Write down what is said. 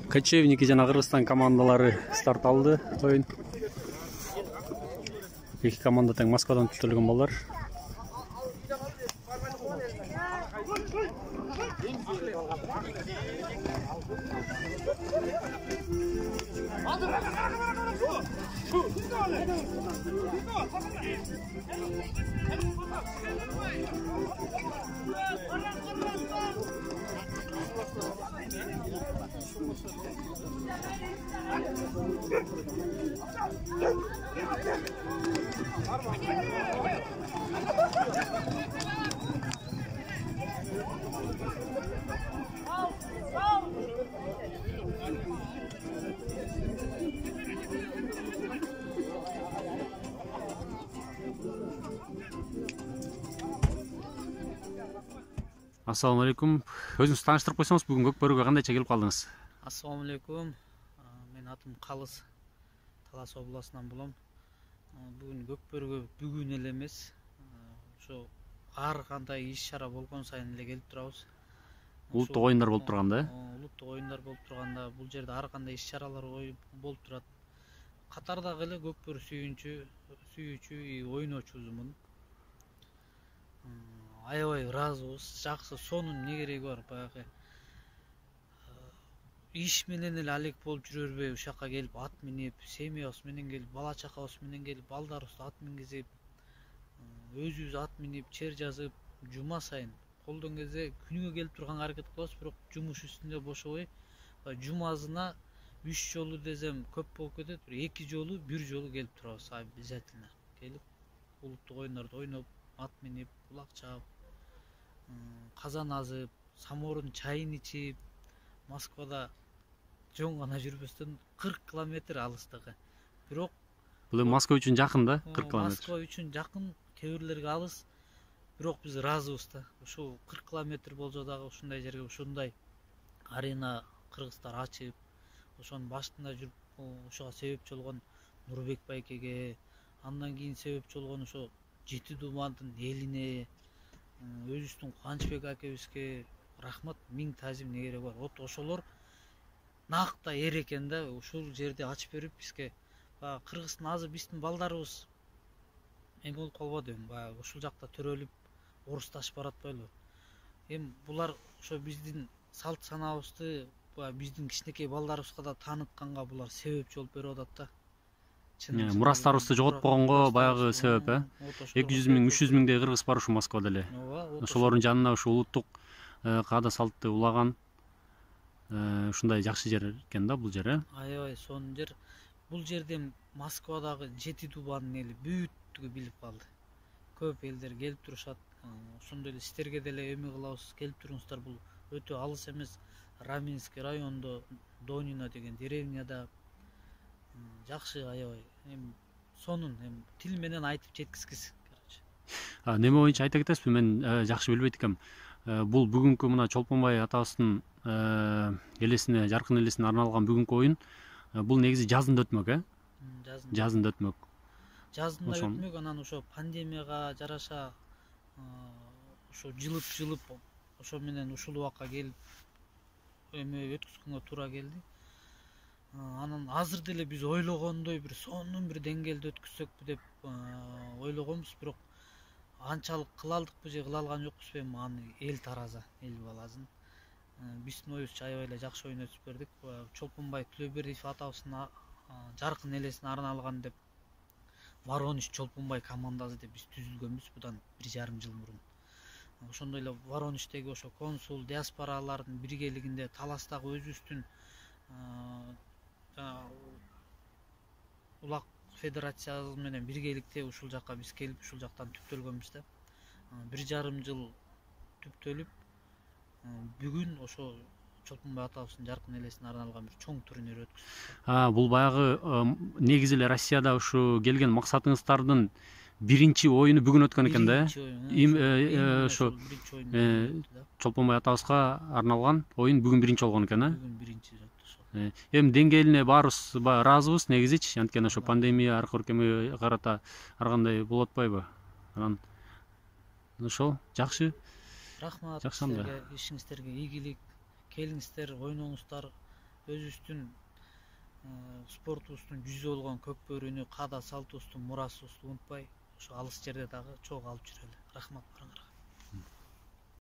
Кочевники жана Кыргызстан командалары старт алды. Оюн. Эки команда тең Москвадан түтүлгөн балдар. Assalamu alaikum. Өзүңүз тааныштырып койсоңуз, бүгүн Көкбөрүгө кандайча келип калдыңыз? Assalamu alaikum. Мен атым Калыс, Талас областынан болом. Бүгүн Көкбөрүгө бүгүн эле эмес, ошо ар кандай иш-чара болгон сайын эле келип турабыз. Улуттук оюндар болуп турганда, улуттук оюндар болуп турганда бул жерде ар кандай иш-чаралар болуп турат. Катардагы эле Көкбөрү сүйүүчү, ойноочусумун. Аябай ыраазыбыз, жакшы, сонун не кереги бар, баягы иш менен эле алек болуп жүрө бербей, ушакка келип ат минип, семьябыз менен келип, бала чакабыз менен келип, балдарыбызды ат мингизип, өзүбүз ат минип, чер жазып, жума сайын колдон кезде күнүгө келип турганга аракет кылабыз, бирок жумуш үстүндө бошобой, жумасына 3 жолу десем көп болуп кетет, 2 жолу, 1 жолу келип турабыз, обязательно келип, улуттук оюндарды ойноп, ат минип, кулак чаап, казан азып, саморун чайын ичип, Москвада жон гана жүрбөстөн 40 километр алыстыгы. Бирок бул Москва үчүн жакын да, 40 километр. Москва үчүн жакын, кээ бирлерге алыс. Бирок биз ыраазыбыз да. Ушул 40 километр болсо дагы ушундай жерге ушундай арена кыргыздар ачып, ошонун башында жүрүп, ошого себепчи болгон Нурбек байкеге, андан кийин себепчи болгон ошо Жети Думандын элине, өзүбүздүн Кубанычбек акебизге рахмат, миң таазим не кереги бар. Вот ошолор накта эр экен да, ушул жерди ачып берип бизге. Баягы Кыргыздын азыр биздин балдарыбыз эме болуп калбадыбы, баягы ушул жакта төрөлүп орусташып баратпайлыбы. Эми булар ошо биздин салт санаабызды, биздин кичинекей балдарыбызга да таанытканга булар себепчи болуп берип атат да. Мурастарыбызды жоготпогонго баягы себеп, 200 миң, 300 миңдей кыргыз бар ушу Москвада эле. Ошолордун жанына ушу улуттук каада салтты улаган ушундай жакшы жер экен да бул жер. Аябай сонун жер. Бул жерден Москвадагы Жети Дубанын эли бүттүгү билип калды. Көп элдер келип турушат. Ошондой эле сиздерге деле эме кылабыз, келип туруңуздар. Бул өтө алыс эмес, Раменский районунда Донино деген деревняда. Жакшы, аябай. Эми сонун, эми тил менен айтып жеткизгис, короче. Неме боюнча айта кетесизби? Мен жакшы билбейт экем. Бул бүгүнкү мына Чолпонбай атабыздын элесине, жаркын элесине арналган бүгүнкү оюн. Бул негизи жазында өтмөк, Жазында өтмөк. Жазында өтмөк, анан ошо пандемияга жараша ошо жылып, ошо менен ушул убакка келип эме өткүзгөнгө туура келди. Анан азыр деле биз ойлогондой бир сонун бир деңгээлде өткүзсөкпү деп ойлогонбуз, бирок анчалык кылалдыкпы же кыла алган жокпузбу, эми аны эл тараза, эл баласын. Биздин оюбузча аябай эле жакшы ойун өткүзүп бердик. Чолпонбай Төлөбердиев атабыздын жаркын элесине арналган деп Воронеж Чолпонбай командасы деп биз түзүлгөнбүз будан 1,5 жыл мурун. Ошондой эле Воронеждеги ошо консул диаспоралардын биргелигинде Таластагы өзүбүздүн улак федерациясы менен биргеликте ушул жакка биз келип ушул жактан түптөлгөнбүз да. 1,5 жыл түптөлүп, бүгүн ошо Чолпонбай атабыздын жаркын элесине арналган бир чоң турнир өткүздүк. Бул баягы негизи эле Россияда ушу келген максатыңыздардын биринчи оюну бүгүн өткөн экен да. Ошо Чолпонбай атабызга арналган оюн бүгүн биринчи болгон экен, Бүгүн биринчи Эми деңгээлине баарыбыз ыраазыбыз негизичи, анткени ошо пандемия аркылуу эме карата ар кандай болуп атпайбы? Анан ошол жакшы. Рахмат Жакшамды. силерге, ишиңиздерге ийгилик. Келиңиздер, ойноңуздар. Өзүбүздүн спортубуздун жүзү болгон көк бөрүнү, каада салтыбыздын мурасыбызды унутпай, ошо алыс жерде дагы чогуу алып жүрөлү. Рахмат барыңарга.